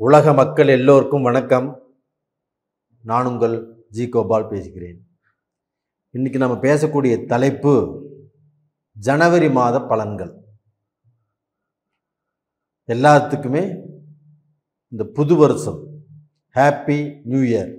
உலக மக்கள் எல்லோருக்கும் வணக்கம். நான் உங்கள் ஜி கோபால் பேசுகிறேன். இன்னைக்கு நம்ம பேசக்கூடிய தலைப்பு ஜனவரி மாத பலன்கள். எல்லாத்துக்குமே இந்த புது வருஷம் ஹாப்பி நியூ இயர்.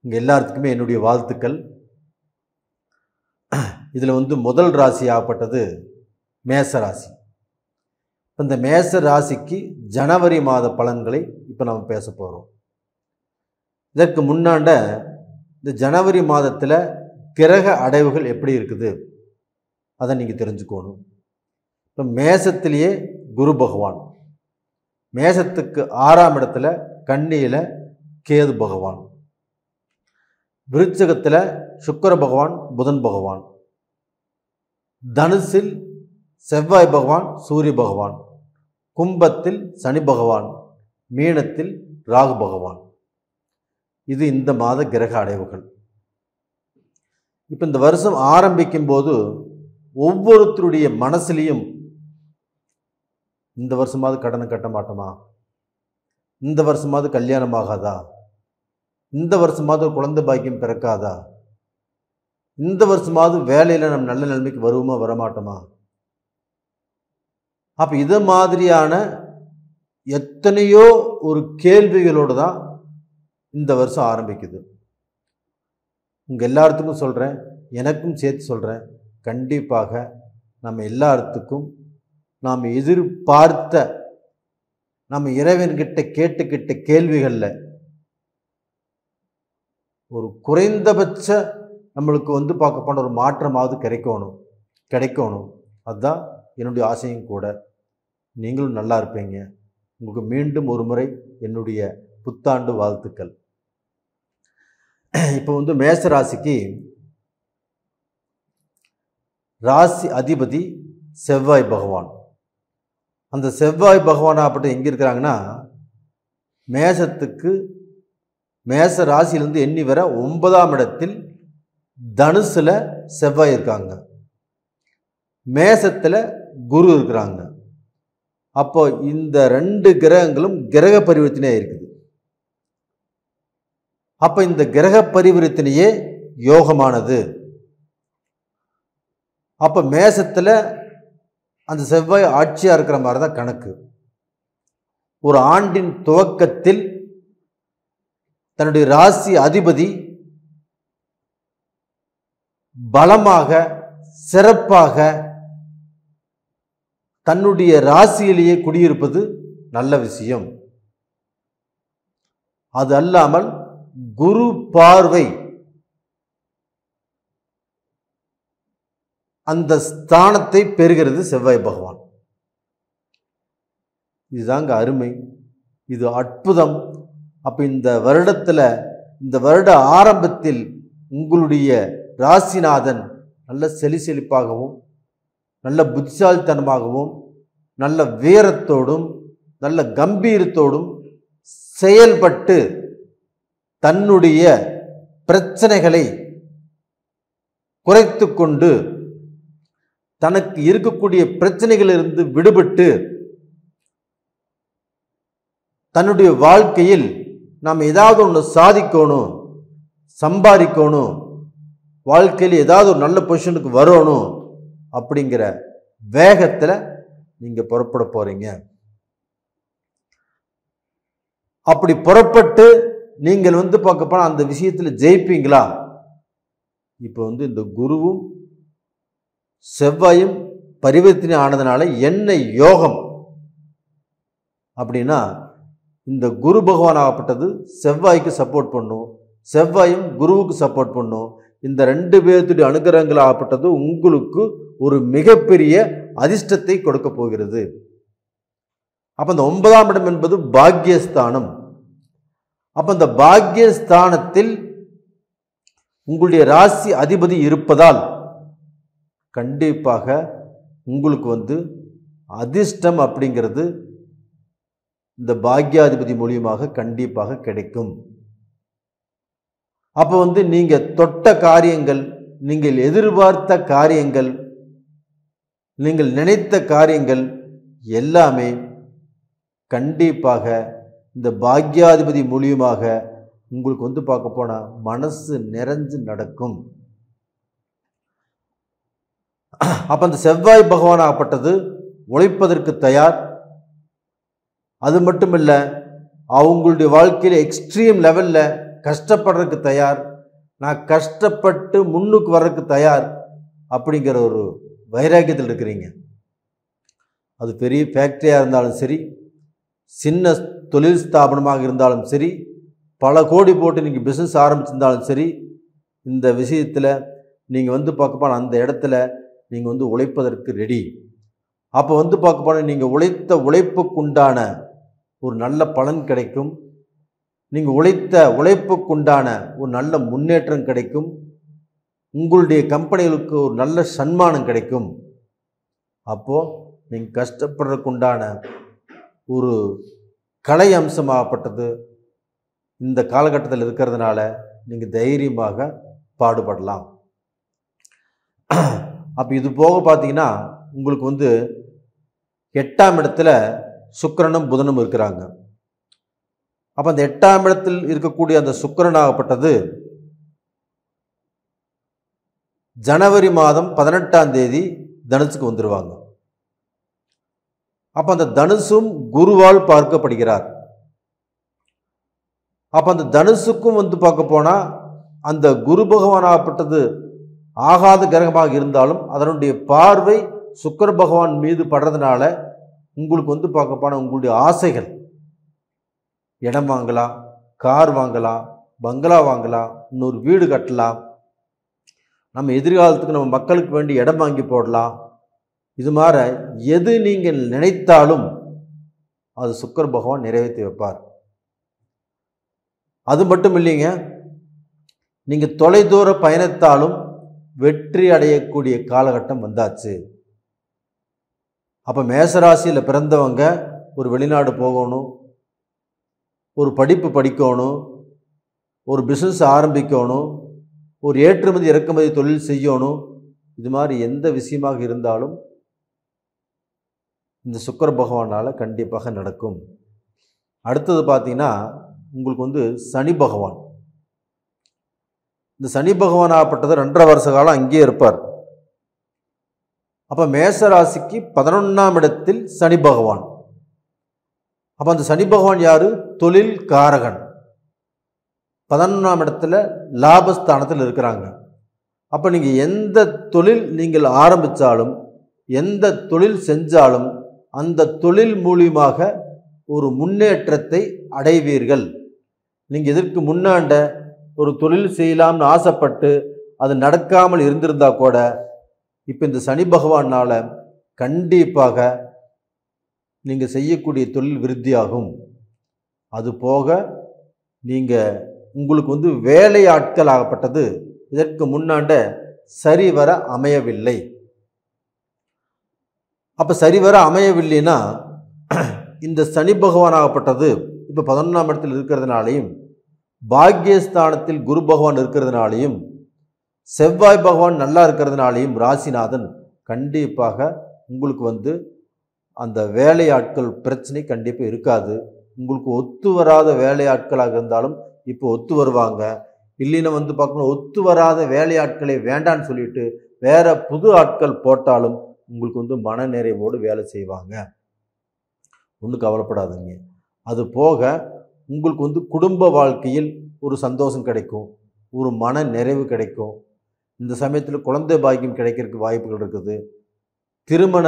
இங்கே எல்லாத்துக்குமே என்னுடைய வாழ்த்துக்கள். இதில் முதல் ராசி ஆகப்பட்டது மேச ராசி. இந்த மேச ராசிக்கு ஜனவரி மாத பலன்களை இப்போ நம்ம பேச போகிறோம். இதற்கு முன்னாண்ட இந்த ஜனவரி மாதத்தில் கிரக அடைவுகள் எப்படி இருக்குது அதை நீங்கள் தெரிஞ்சுக்கணும். இப்போ மேசத்திலேயே குரு பகவான், மேசத்துக்கு 6ஆம் இடத்துல கன்னியில் கேது பகவான், விருச்சிகத்தில் சுக்கிர பகவான் புதன் பகவான், தனுசில் செவ்வாய் பகவான் சூரிய பகவான், கும்பத்தில் சனி பகவான், மீனத்தில் ராகு பகவான். இது இந்த மாத கிரக அடைவுகள். இப்போ இந்த வருஷம் ஆரம்பிக்கும் போது ஒவ்வொருத்தருடைய மனசுலையும் இந்த வருஷமாவது கடனை கட்ட மாட்டோமா, இந்த வருஷமாவது கல்யாணம் ஆகாதா, இந்த வருஷமாவது ஒரு குழந்தை பாக்கியம் பிறக்காதா, இந்த வருஷமாவது வேலையில் நம்ம நல்ல நிலைமைக்கு வருவோமா வரமாட்டோமா. அப்போ இது மாதிரியான எத்தனையோ ஒரு கேள்விகளோடு தான் இந்த வருஷம் ஆரம்பிக்குது. உங்கள் எல்லாத்துக்கும் சொல்கிறேன், எனக்கும் சேர்த்து சொல்கிறேன், கண்டிப்பாக நம்ம எல்லாத்துக்கும் நாம் எதிர்பார்த்த நம்ம இறைவன்கிட்ட கேட்டுக்கிட்ட கேள்விகளில் ஒரு குறைந்தபட்ச நம்மளுக்கு பார்க்க போன ஒரு மாற்றமாவது கிடைக்கணும். அதுதான் என்னுடைய ஆசையும் கூட. நீங்களும் நல்லா இருப்பீங்க. உங்களுக்கு மீண்டும் ஒரு முறை என்னுடைய புத்தாண்டு வாழ்த்துக்கள். இப்போ மேச ராசிக்கு ராசி அதிபதி செவ்வாய் பகவான். அந்த செவ்வாய் பகவான் அப்படி எங்கே இருக்கிறாங்கன்னா, மேசத்துக்கு மேச ராசியிலிருந்து எண்ணி வர 9ஆம் இடத்தில் தனுசில் செவ்வாய் இருக்காங்க, மேசத்தில் குரு இருக்கிறாங்க. அப்போ இந்த 2 கிரகங்களும் கிரக பரிவர்த்தனையாக இருக்குது. அப்போ இந்த கிரக பரிவர்த்தனையே யோகமானது. அப்போ மேசத்தில் அந்த செவ்வாய் ஆட்சியாக இருக்கிற மாதிரி தான் கணக்கு. ஒரு ஆண்டின் துவக்கத்தில் தன்னுடைய ராசி அதிபதி பலமாக சிறப்பாக தன்னுடைய ராசியிலேயே குடியிருப்பது நல்ல விஷயம். அது அல்லாமல் குரு பார்வை அந்த ஸ்தானத்தை பெறுகிறது செவ்வாய் பகவான். இதுதாங்க அருமை, இது அற்புதம். அப்ப இந்த வருடத்தில், இந்த வருட ஆரம்பத்தில் உங்களுடைய ராசிநாதன் நல்ல செழிப்பாகவும் நல்ல புத்திசாலித்தனமாகவும் நல்ல வீரத்தோடும் நல்ல கம்பீரத்தோடும் செயல்பட்டு தன்னுடைய பிரச்சனைகளை குறைத்து கொண்டு தனக்கு இருக்கக்கூடிய பிரச்சனைகளிலிருந்து விடுபட்டு தன்னுடைய வாழ்க்கையில் நாம் ஏதாவது ஒன்று சாதிக்கணும், சம்பாதிக்கணும், வாழ்க்கையில் ஏதாவது ஒரு நல்ல பொசிஷனுக்கு வரணும் அப்படிங்கிற வேகத்தில் நீங்கள் புறப்பட போறீங்க. அப்படி புறப்பட்டு நீங்கள் பார்க்க போனால் அந்த விஷயத்தில் ஜெயிப்பீங்களா? இப்போ இந்த குருவும் செவ்வாயும் பரிவர்த்தனை ஆனதுனால என்ன யோகம் அப்படின்னா, இந்த குரு பகவான் ஆகப்பட்டது செவ்வாய்க்கு சப்போர்ட் பண்ணும், செவ்வாயும் குருவுக்கு சப்போர்ட் பண்ணும். இந்த 2 பேர்த்துடைய அனுகிரகங்கள் ஆகப்பட்டது உங்களுக்கு ஒரு மிகப்பெரிய அதிர்ஷ்டத்தை கொடுக்க போகிறது. அப்போ இந்த 9ஆம் இடம் என்பது பாக்கியஸ்தானம். அப்போ இந்த பாக்கியஸ்தானத்தில் உங்களுடைய ராசி அதிபதி இருப்பதால் கண்டிப்பாக உங்களுக்கு அதிர்ஷ்டம் அப்படிங்கிறது இந்த பாக்கியாதிபதி மூலியமாக கண்டிப்பாக கிடைக்கும். அப்போ நீங்க தொட்ட காரியங்கள், நீங்கள் எதிர்பார்த்த காரியங்கள், நீங்கள் நினைத்த காரியங்கள் எல்லாமே கண்டிப்பாக இந்த பாக்யாதிபதி மூலியமாக உங்களுக்கு வந்து பார்க்க போனால் மனசு நிறைஞ்சு நடக்கும். அப்போ அந்த செவ்வாய் பகவான் ஆகப்பட்டது உழைப்பதற்கு தயார். அது மட்டும் இல்லை, அவங்களுடைய வாழ்க்கையில் எக்ஸ்ட்ரீம் லெவலில் கஷ்டப்படுறதுக்கு தயார். நான் கஷ்டப்பட்டு முன்னுக்கு வர்றதுக்கு தயார் அப்படிங்கிற ஒரு வைராக்கியத்தில் இருக்கிறீங்க. அது பெரிய ஃபேக்ட்ரியாக இருந்தாலும் சரி, சின்ன தொழில் ஸ்தாபனமாக இருந்தாலும் சரி, பல கோடி போட்டு நீங்கள் பிஸ்னஸ் ஆரம்பிச்சிருந்தாலும் சரி, இந்த விஷயத்தில் நீங்கள் வந்து பார்க்க போனால் அந்த இடத்துல நீங்கள் வந்து உழைப்பதற்கு ரெடி. அப்போ வந்து பார்க்க போனால் நீங்கள் உழைத்த உழைப்புக்குண்டான ஒரு நல்ல பலன் கிடைக்கும். நீங்கள் உழைத்த உழைப்புக்குண்டான ஒரு நல்ல முன்னேற்றம் கிடைக்கும். உங்களுடைய கம்பெனிகளுக்கு ஒரு நல்ல சன்மானம் கிடைக்கும். அப்போது நீங்கள் கஷ்டப்படுறதுக்குண்டான ஒரு கலை அம்சமாகப்பட்டது இந்த காலகட்டத்தில் இருக்கிறதுனால நீங்கள் தைரியமாக பாடுபடலாம். அப்போ இது போக பார்த்தீங்கன்னா உங்களுக்கு வந்து 8ஆம் இடத்துல சுக்கிரனும் புதனும் இருக்கிறாங்க. அப்போ அந்த 8ஆம் இடத்தில் இருக்கக்கூடிய அந்த சுக்கிரனாகப்பட்டது ஜனவரி மாதம் 18ஆம் தேதி தனுசுக்கு வந்துடுவாங்க. அப்போ அந்த தனுசும் குருவால் பார்க்கப்படுகிறார். அப்போ அந்த தனுசுக்கும் வந்து பார்க்க போனால் அந்த குரு பகவானாகப்பட்டது ஆகாத கிரகமாக இருந்தாலும் அதனுடைய பார்வை சுக்கிர பகவான் மீது படுறதுனால உங்களுக்கு வந்து பார்க்க போனால் உங்களுடைய ஆசைகள், இடம் வாங்கலாம், கார் வாங்கலாம், பங்களா வாங்கலாம், இன்னொரு வீடு கட்டலாம், நம்ம எதிர்காலத்துக்கு நம்ம மக்களுக்கு வேண்டி இடம் வாங்கி போடலாம், இது மாதிரி எது நீங்கள் நினைத்தாலும் அது சுக்கிர பகவான் நிறைவேற்றி வைப்பார். அது மட்டும் இல்லைங்க, நீங்கள் தொலைதூர பயணத்தாலும் வெற்றி அடையக்கூடிய காலகட்டம் வந்தாச்சு. அப்போ மேசராசியில் பிறந்தவங்க ஒரு வெளிநாடு போகணும், ஒரு படிப்பு படிக்கணும், ஒரு பிஸ்னஸ் ஆரம்பிக்கணும், ஒரு ஏற்றுமதி இறக்குமதி தொழில் செய்யணும், இது மாதிரி எந்த விஷயமாக இருந்தாலும் இந்த சுக்கிர பகவானால் கண்டிப்பாக நடக்கும். அடுத்தது பார்த்தீங்கன்னா உங்களுக்கு வந்து சனி பகவான். இந்த சனி பகவான் ஆகப்பட்டது 2.5 வருஷ காலம் அங்கேயே இருப்பார். அப்போ மேசராசிக்கு 11ஆம் இடத்தில் சனி பகவான். அப்போ அந்த சனி பகவான் யாரு? தொழில் காரகன். 11ஆம் இடத்துல லாபஸ்தானத்தில் இருக்கிறாங்க. அப்போ நீங்கள் எந்த தொழில் நீங்கள் ஆரம்பித்தாலும், எந்த தொழில் செஞ்சாலும் அந்த தொழில் மூலியமாக ஒரு முன்னேற்றத்தை அடைவீர்கள். நீங்கள் இதற்கு முன்னாண்ட ஒரு தொழில் செய்யலாம்னு ஆசைப்பட்டு அது நடக்காமல் இருந்திருந்தா கூட இப்போ இந்த சனி பகவானால் கண்டிப்பாக நீங்கள் செய்யக்கூடிய தொழில் விருத்தியாகும். அது போக நீங்கள் உங்களுக்கு வந்து வேலை ஆட்கள் ஆகப்பட்டது இதற்கு முன்னாண்ட சரிவர அமையவில்லை. அப்போ சரிவர அமையவில்லைன்னா இந்த சனி பகவான் ஆகப்பட்டது இப்போ 11ஆம் இடத்தில் இருக்கிறதுனாலையும், பாக்யஸ்தானத்தில் குரு பகவான் இருக்கிறதுனாலையும், செவ்வாய் பகவான் நல்லா இருக்கிறதுனாலையும் ராசிநாதன் கண்டிப்பாக உங்களுக்கு வந்து அந்த வேலையாட்கள் பிரச்சனை கண்டிப்பாக இருக்காது. உங்களுக்கு ஒத்து வராத வேலையாட்களாக இருந்தாலும் இப்போ ஒத்து வருவாங்க. இல்லைன்னா வந்து பார்க்கணும், ஒத்து வராத வேலையாட்களை வேண்டான்னு சொல்லிட்டு வேற புது ஆட்கள் போட்டாலும் உங்களுக்கு வந்து மன நிறைவோடு வேலை செய்வாங்க. ஒன்றும் கவலைப்படாதீங்க. அது போக உங்களுக்கு வந்து குடும்ப வாழ்க்கையில் ஒரு சந்தோஷம் கிடைக்கும், ஒரு மன நிறைவு கிடைக்கும். இந்த சமயத்தில் குழந்தை பாக்கியம் கிடைக்கிறதுக்கு வாய்ப்புகள் இருக்குது. திருமண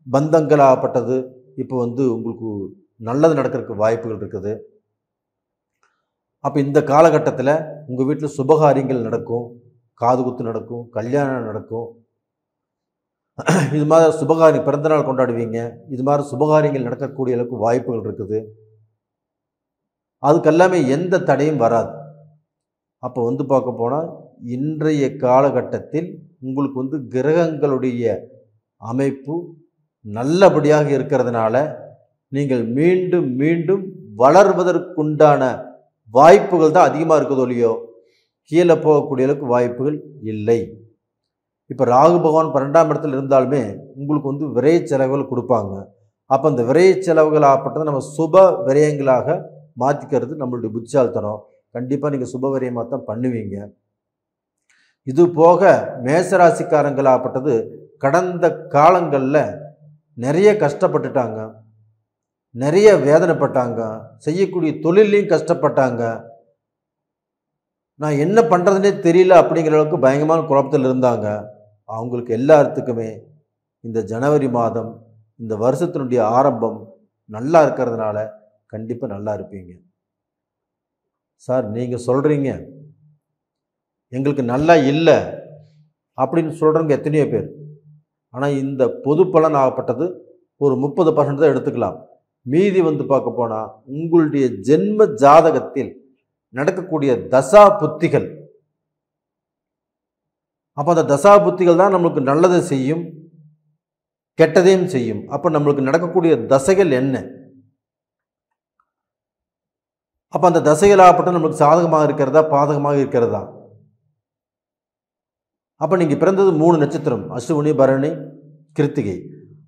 பந்தங்களாகப்பட்டது இப்போ வந்து உங்களுக்கு நல்லது நடக்கிறதுக்கு வாய்ப்புகள் இருக்குது. அப்போ இந்த காலகட்டத்தில் உங்கள் வீட்டில் சுபகாரியங்கள் நடக்கும், காது குத்து நடக்கும், கல்யாணம் நடக்கும். இது மாதிரி சுபகாரியம், பிறந்தநாள் கொண்டாடுவீங்க. இது மாதிரி சுபகாரியங்கள் நடக்கக்கூடிய அளவுக்கு வாய்ப்புகள் இருக்குது. அதுக்கெல்லாமே எந்த தடையும் வராது. அப்போ வந்து பார்க்க போனால் இன்றைய காலகட்டத்தில் உங்களுக்கு வந்து கிரகங்களுடைய அமைப்பு நல்லபடியாக இருக்கிறதுனால நீங்கள் மீண்டும் மீண்டும் வளர்வதற்குண்டான வாய்ப்புகள் தான் அதிகமாக இருக்குதோ இல்லையோ, கீழே போகக்கூடிய அளவுக்கு வாய்ப்புகள் இல்லை. இப்போ ராகு பகவான் 12ஆம் இடத்துல இருந்தாலுமே உங்களுக்கு வந்து விரைய செலவுகள் கொடுப்பாங்க. அப்போ அந்த விரைய செலவுகள் ஆகப்பட்டது நம்ம சுப விரயங்களாக மாற்றிக்கிறது நம்மளுடைய புத்திசாலித்தனம். கண்டிப்பாக நீங்கள் சுப விரயமாக தான் பண்ணுவீங்க. இது போக மேசராசிக்காரங்களாகப்பட்டது கடந்த காலங்களில் நிறைய கஷ்டப்பட்டுட்டாங்க, நிறைய வேதனைப்பட்டாங்க, செய்யக்கூடிய தொழிலையும் கஷ்டப்பட்டாங்க. நான் என்ன பண்ணுறதுனே தெரியல அப்படிங்கிற அளவுக்கு பயங்கரமான குழப்பத்தில் இருந்தாங்க. அவங்களுக்கு எல்லாத்துக்குமே இந்த ஜனவரி மாதம், இந்த வருஷத்தினுடைய ஆரம்பம் நல்லா இருக்கிறதுனால கண்டிப்பாக நல்லா இருப்பீங்க. சார் நீங்கள் சொல்கிறீங்க எங்களுக்கு நல்லா இல்லை அப்படின்னு சொல்கிறவங்க எத்தனையோ பேர். ஆனால் இந்த பொது பலன் ஆகப்பட்டது ஒரு 30% தான் எடுத்துக்கலாம். மீதி பார்க்க போனால் உங்களுடைய ஜென்ம ஜாதகத்தில் நடக்கக்கூடிய தசா புத்திகள், அப்போ அந்த தசா புத்திகள் தான் நம்மளுக்கு நல்லதை செய்யும், கெட்டதையும் செய்யும். அப்போ நம்மளுக்கு நடக்கக்கூடிய தசைகள் என்ன, அப்போ அந்த தசைகள் ஆகப்பட்ட நம்மளுக்கு சாதகமாக இருக்கிறதா பாதகமாக இருக்கிறதா. அப்போ நீங்கள் பிறந்தது 3 நட்சத்திரம், அஸ்வினி, பரணி, கிருத்திகை.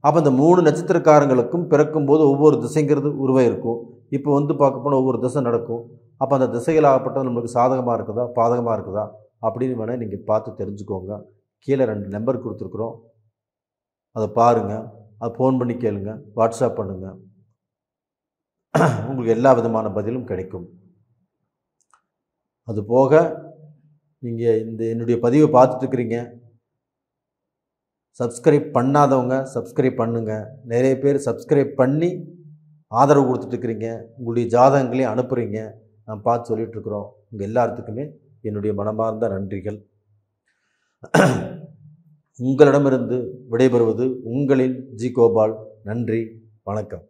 அப்போ இந்த 3 நட்சத்திரக்காரங்களுக்கும் பிறக்கும்போது ஒவ்வொரு திசைங்கிறது உருவாயிருக்கும். இப்போ பார்க்க போனால் ஒவ்வொரு திசை நடக்கும். அப்போ அந்த திசைகள் ஆகப்பட்டது நம்மளுக்கு சாதகமாக இருக்குதா பாதகமாக இருக்குதா அப்படின்னு வேணால் நீங்கள் பார்த்து தெரிஞ்சுக்கோங்க. கீழே 2 நம்பர் கொடுத்துருக்குறோம், அதை பாருங்கள், அதை ஃபோன் பண்ணி கேளுங்க, வாட்ஸ்அப் பண்ணுங்கள், உங்களுக்கு எல்லா விதமான பதிலும் கிடைக்கும். அதுபோக நீங்கள் என்னுடைய பதிவை பார்த்துட்ருக்கிறீங்க, சப்ஸ்கிரைப் பண்ணாதவங்க சப்ஸ்கிரைப் பண்ணுங்கள். நிறைய பேர் சப்ஸ்கிரைப் பண்ணி ஆதரவு கொடுத்துட்ருக்கிறீங்க, உங்களுடைய ஜாதகங்களையும் அனுப்புகிறீங்க, நான் பார்த்து சொல்லிகிட்ருக்குறோம். உங்கள் எல்லாத்துக்குமே என்னுடைய மனமார்ந்த நன்றிகள். உங்களிடமிருந்து விடைபெறுவது உங்களின் ஜி கோபால். நன்றி, வணக்கம்.